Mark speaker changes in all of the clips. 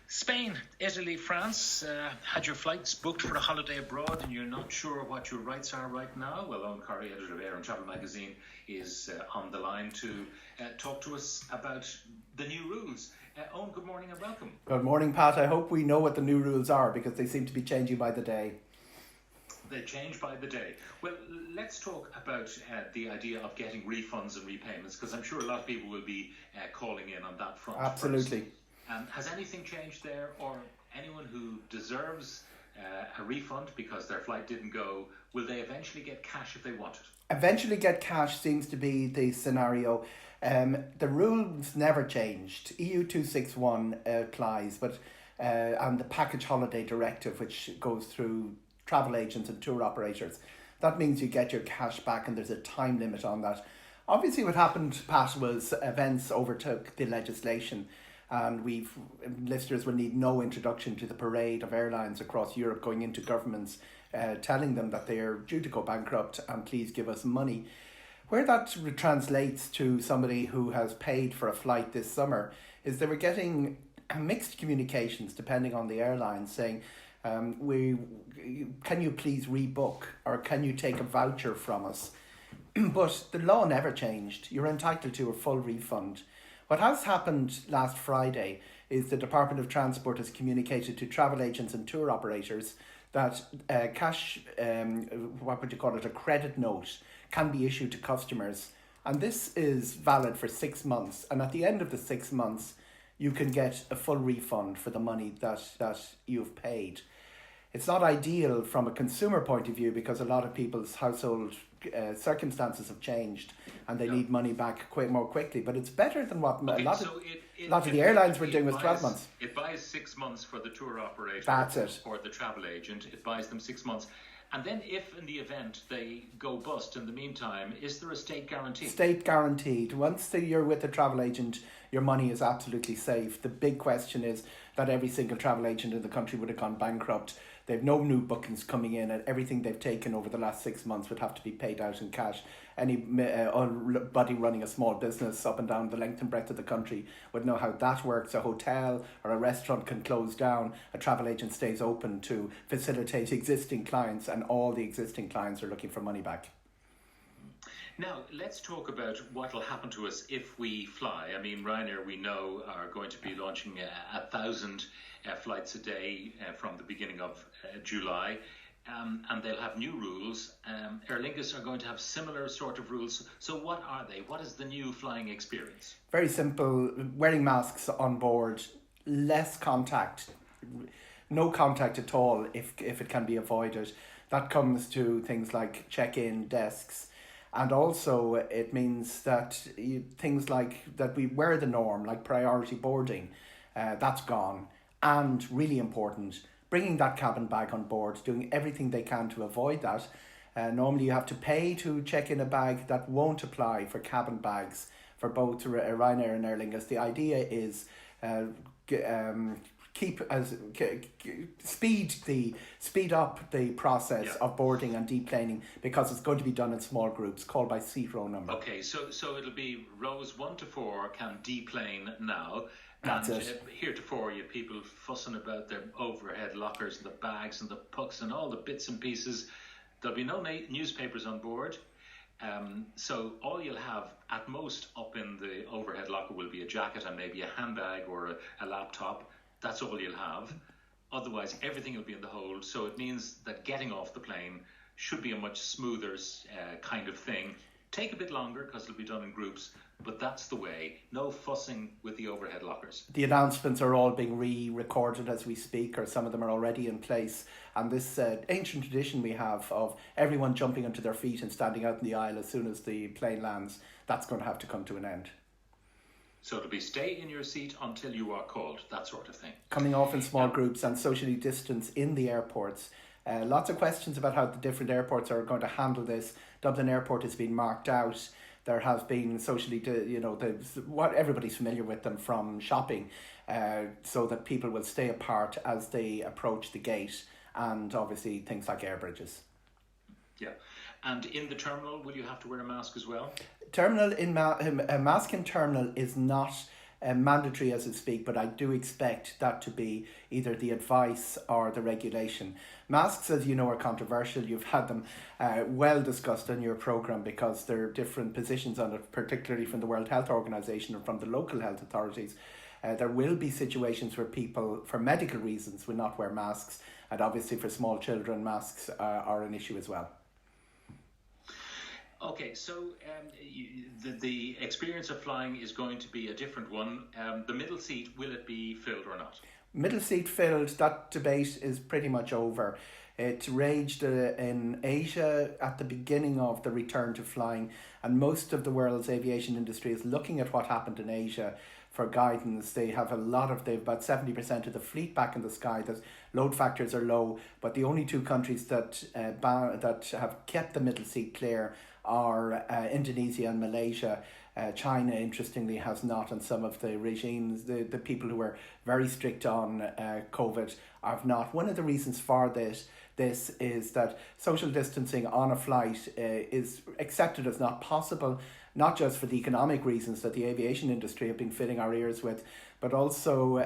Speaker 1: Spain, Italy, France, had your flights booked for a holiday abroad and you're not sure what your rights are right now? Well, Eoghan Corry, editor of Air and Travel magazine, is on the line to talk to us about the new rules. Eoghan, good morning and welcome.
Speaker 2: Good morning, Pat. I hope we know what the new rules are because they seem to be changing by the day.
Speaker 1: They change by the day. Well, let's talk about the idea of getting refunds and repayments, because I'm sure a lot of people will be calling in on that front.
Speaker 2: Absolutely.
Speaker 1: Has anything changed there, or anyone who deserves a refund because their flight didn't go, will they eventually get cash if they want it?
Speaker 2: Eventually get cash seems to be the scenario. The rules never changed. EU 261 applies, but and the package holiday directive, which goes through travel agents and tour operators. That means you get your cash back and there's a time limit on that. Obviously what happened, Pat, was events overtook the legislation, and listeners will need no introduction to the parade of airlines across Europe going into governments telling them that they are due to go bankrupt and please give us money. Where that translates to somebody who has paid for a flight this summer is they were getting mixed communications depending on the airline saying, can you please rebook, or can you take a voucher from us? But the law never changed. You're entitled to a full refund. What has happened last Friday is the Department of Transport has communicated to travel agents and tour operators that cash, a credit note can be issued to customers. And this is valid for 6 months. And at the end of the 6 months, you can get a full refund for the money that you've paid. It's not ideal from a consumer point of view because a lot of people's household circumstances have changed and they need money back more quickly. But it's better than what a lot of the airlines were doing with 12 months.
Speaker 1: It buys 6 months for the tour operator.
Speaker 2: That's it.
Speaker 1: Or the travel agent. It buys them 6 months. And then if in the event they go bust in the meantime, is there a state guarantee? State
Speaker 2: guaranteed. Once you're with a travel agent, your money is absolutely safe. The big question is that every single travel agent in the country would have gone bankrupt. They've no new bookings coming in, and everything they've taken over the last 6 months would have to be paid out in cash. Anybody running a small business up and down the length and breadth of the country would know how that works. A hotel or a restaurant can close down. A travel agent stays open to facilitate existing clients, and all the existing clients are looking for money back.
Speaker 1: Now, let's talk about what will happen to us if we fly. I mean, Ryanair, we know, are going to be launching 1,000 flights a day from the beginning of July, and they'll have new rules. Aer Lingus are going to have similar sort of rules. So what are they? What is the new flying experience?
Speaker 2: Very simple. Wearing masks on board, less contact, no contact at all if it can be avoided. That comes to things like check-in desks. And also it means that things like that we were the norm, like priority boarding, that's gone. And really important, bringing that cabin bag on board, doing everything they can to avoid that. Normally you have to pay to check in a bag. That won't apply for cabin bags for both Ryanair and Aer Lingus. The idea is speed up the process of boarding and deplaning, because it's going to be done in small groups called by seat row number.
Speaker 1: Okay, so it'll be rows 1 to 4 can deplane now.
Speaker 2: That's
Speaker 1: and
Speaker 2: it.
Speaker 1: Heretofore, you have people fussing about their overhead lockers and the bags and the pucks and all the bits and pieces. There'll be no newspapers on board. So all you'll have at most up in the overhead locker will be a jacket and maybe a handbag or a laptop. That's all you'll have. Otherwise, everything will be in the hold. So it means that getting off the plane should be a much smoother kind of thing. Take a bit longer because it'll be done in groups, but that's the way. No fussing with the overhead lockers.
Speaker 2: The announcements are all being re-recorded as we speak, or some of them are already in place. And this ancient tradition we have of everyone jumping onto their feet and standing out in the aisle as soon as the plane lands, that's going to have to come to an end.
Speaker 1: So it'll be stay in your seat until you are called, that sort of thing.
Speaker 2: Coming off in small groups and socially distance in the airports. Lots of questions about how the different airports are going to handle this. Dublin Airport has been marked out. There has been socially, what everybody's familiar with them from shopping, so that people will stay apart as they approach the gate, and obviously things like air bridges.
Speaker 1: Yeah. And in the terminal, will you have to wear a mask as well?
Speaker 2: A mask in terminal is not mandatory as we speak, but I do expect that to be either the advice or the regulation. Masks, as you know, are controversial. You've had them well discussed on your programme because there are different positions on it, particularly from the World Health Organization and from the local health authorities. There will be situations where people, for medical reasons, will not wear masks, and obviously for small children, masks are an issue as well.
Speaker 1: Okay, so the experience of flying is going to be a different one. The middle seat, will it be filled or not?
Speaker 2: Middle seat filled, that debate is pretty much over. It raged in Asia at the beginning of the return to flying, and most of the world's aviation industry is looking at what happened in Asia for guidance. They've about 70% of the fleet back in the sky. The load factors are low, but the only two countries that have kept the middle seat clear are Indonesia and Malaysia. China, interestingly, has not, and some of the regimes, the people who were very strict on COVID have not. One of the reasons for this is that social distancing on a flight is accepted as not possible, not just for the economic reasons that the aviation industry have been filling our ears with, but also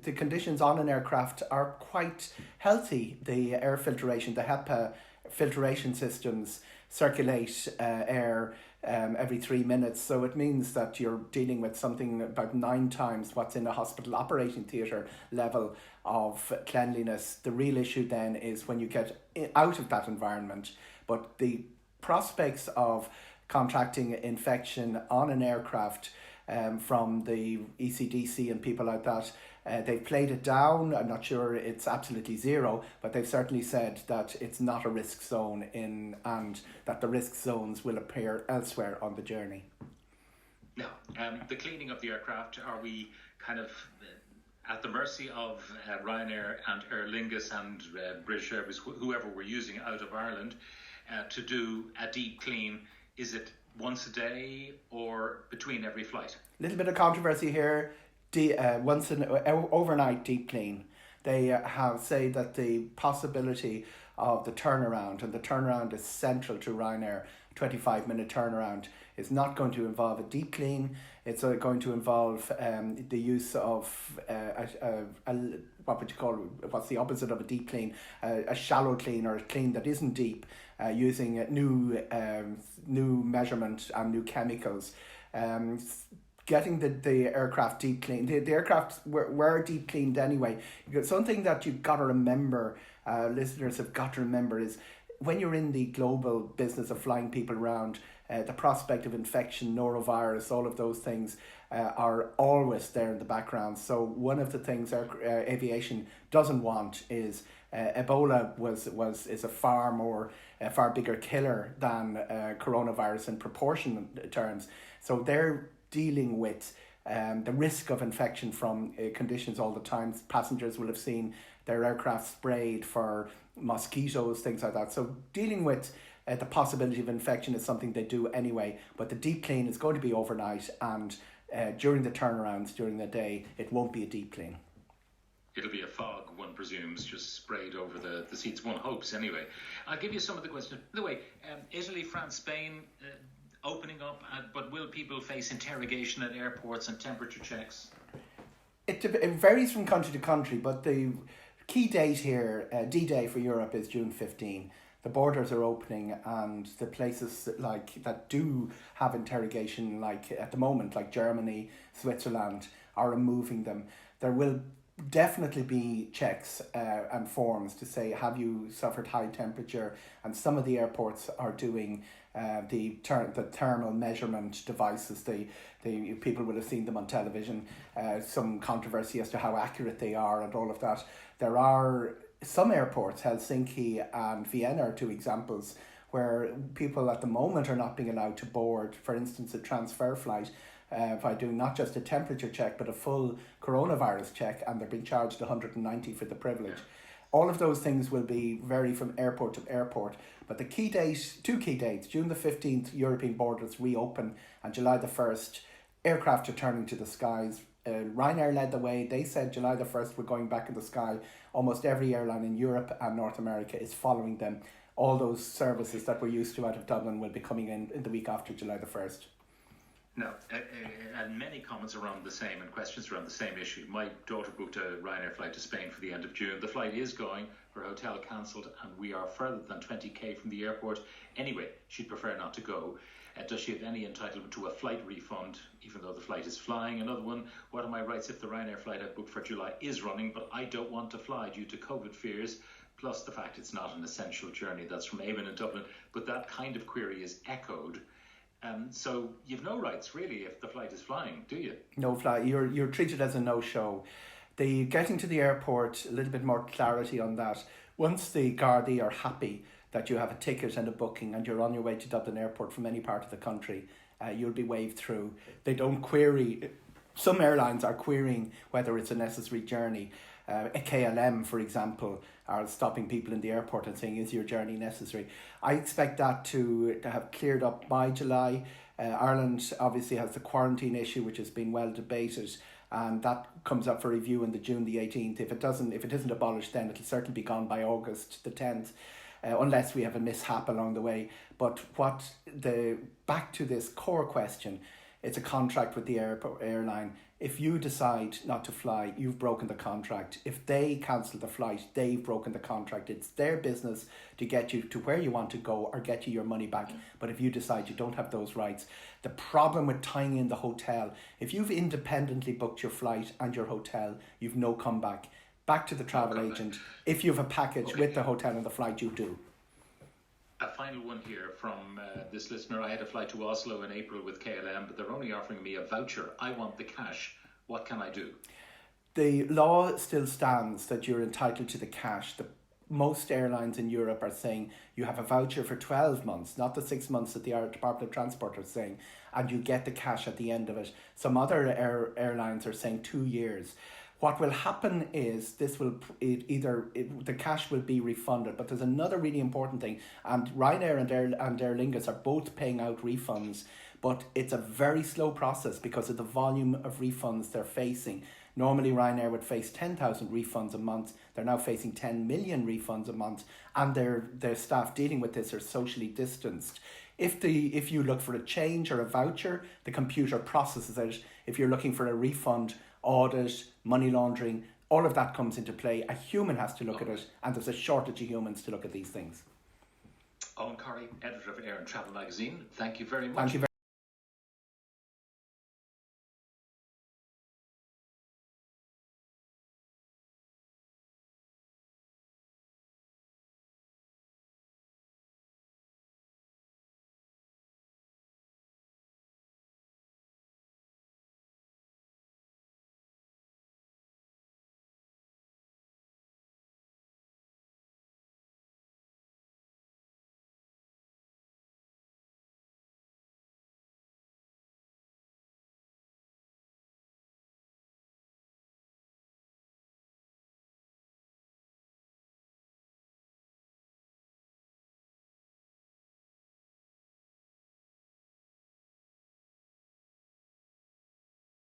Speaker 2: the conditions on an aircraft are quite healthy. The air filtration, the HEPA filtration systems circulate air every 3 minutes, so it means that you're dealing with something about 9 times what's in a hospital operating theatre level of cleanliness. The real issue then is when you get out of that environment, but the prospects of contracting infection on an aircraft from the ECDC and people like that, they've played it down. I'm not sure it's absolutely zero, but they've certainly said that it's not a risk zone and that the risk zones will appear elsewhere on the journey.
Speaker 1: Now, the cleaning of the aircraft, are we kind of at the mercy of Ryanair and Aer Lingus and British Airways, whoever we're using out of Ireland, to do a deep clean? Is it once a day or between every flight?
Speaker 2: A little bit of controversy here. Once an overnight deep clean. They have said that the possibility of the turnaround, and the turnaround is central to Ryanair, 25-minute turnaround, is not going to involve a deep clean. It's going to involve the use of what would you call it? What's the opposite of a deep clean? A shallow clean, or a clean that isn't deep, using new measurement and new chemicals. Getting the aircraft deep cleaned. The aircraft were deep cleaned anyway. Something that you've got to remember, listeners have got to remember, is when you're in the global business of flying people around, the prospect of infection, norovirus, all of those things are always there in the background. So one of the things aviation doesn't want is Ebola is a far bigger killer than coronavirus in proportion terms. So they're dealing with the risk of infection from conditions all the time. Passengers will have seen their aircraft sprayed for mosquitoes, things like that. So dealing with the possibility of infection is something they do anyway, but the deep clean is going to be overnight, and during the turnarounds during the day it won't be a deep clean.
Speaker 1: It'll be a fog, one presumes, just sprayed over the seats, one hopes anyway. I'll give you some of the questions. By the way, Italy, France, Spain, opening up, but will people face interrogation at airports and temperature checks?
Speaker 2: It varies from country to country, but the key date here, D-Day for Europe, is June 15. The borders are opening, and the places that do have interrogation, like at the moment, like Germany, Switzerland, are removing them. There will definitely be checks and forms to say, have you suffered high temperature? And some of the airports are doing the thermal measurement devices. The people will have seen them on television. Some controversy as to how accurate they are and all of that. There are some airports, Helsinki and Vienna are two examples, where people at the moment are not being allowed to board, for instance, a transfer flight, by doing not just a temperature check but a full coronavirus check, and they're being charged 190 for the privilege. All of those things will vary from airport to airport, but the key date, two key dates, June the 15th, European borders reopen, and July the 1st, aircraft returning to the skies. Ryanair led the way. They said July the 1st we're going back in the sky. Almost every airline in Europe and North America is following them. All those services that we're used to out of Dublin will be coming in the week after July the 1st.
Speaker 1: Now, and many comments around the same and questions around the same issue. My daughter booked a Ryanair flight to Spain for the end of June. The flight is going, her hotel cancelled, and we are further than 20k from the airport. Anyway, she'd prefer not to go. Does she have any entitlement to a flight refund, even though the flight is flying? Another one, what are my rights if the Ryanair flight I booked for July is running, but I don't want to fly due to COVID fears, plus the fact it's not an essential journey? That's from Eamon in Dublin. But that kind of query is echoed. So you've no rights really if the flight is flying, do you?
Speaker 2: No flight. You're treated as a no-show. The getting to the airport, a little bit more clarity on that. Once the Gardaí are happy that you have a ticket and a booking and you're on your way to Dublin Airport from any part of the country, you'll be waved through. They don't query. Some airlines are querying whether it's a necessary journey. A KLM, for example, are stopping people in the airport and saying, is your journey necessary? I expect that to have cleared up by July. Ireland obviously has the quarantine issue, which has been well debated, and that comes up for review on June the 18th. If it isn't abolished, then it'll certainly be gone by August the 10th. Unless we have a mishap along the way. But back to this core question, it's a contract with the airline. If you decide not to fly, you've broken the contract. If they cancel the flight, they've broken the contract. It's their business to get you to where you want to go or get you your money back. But if you decide you don't have those rights, the problem with tying in the hotel, if you've independently booked your flight and your hotel, you've no comeback. Back to the travel agent. If you have a package with the hotel and the flight, you do.
Speaker 1: A final one here from this listener. I had a flight to Oslo in April with KLM, but they're only offering me a voucher. I want the cash. What can I do?
Speaker 2: The law still stands that you're entitled to the cash. Most airlines in Europe are saying you have a voucher for 12 months, not the 6 months that the Department of Transport are saying, and you get the cash at the end of it. Some other airlines are saying 2 years. What will happen is the cash will be refunded, but there's another really important thing, and Ryanair and Aer Lingus are both paying out refunds, but it's a very slow process because of the volume of refunds they're facing. Normally Ryanair would face 10,000 refunds a month. They're now facing 10 million refunds a month, and their staff dealing with this are socially distanced. If you look for a change or a voucher, the computer processes it. If you're looking for a refund, audit, money laundering, all of that comes into play. A human has to look at it, and there's a shortage of humans to look at these things.
Speaker 1: Eoghan Corry, editor of Air and Travel magazine, thank you very much.
Speaker 2: Thank you very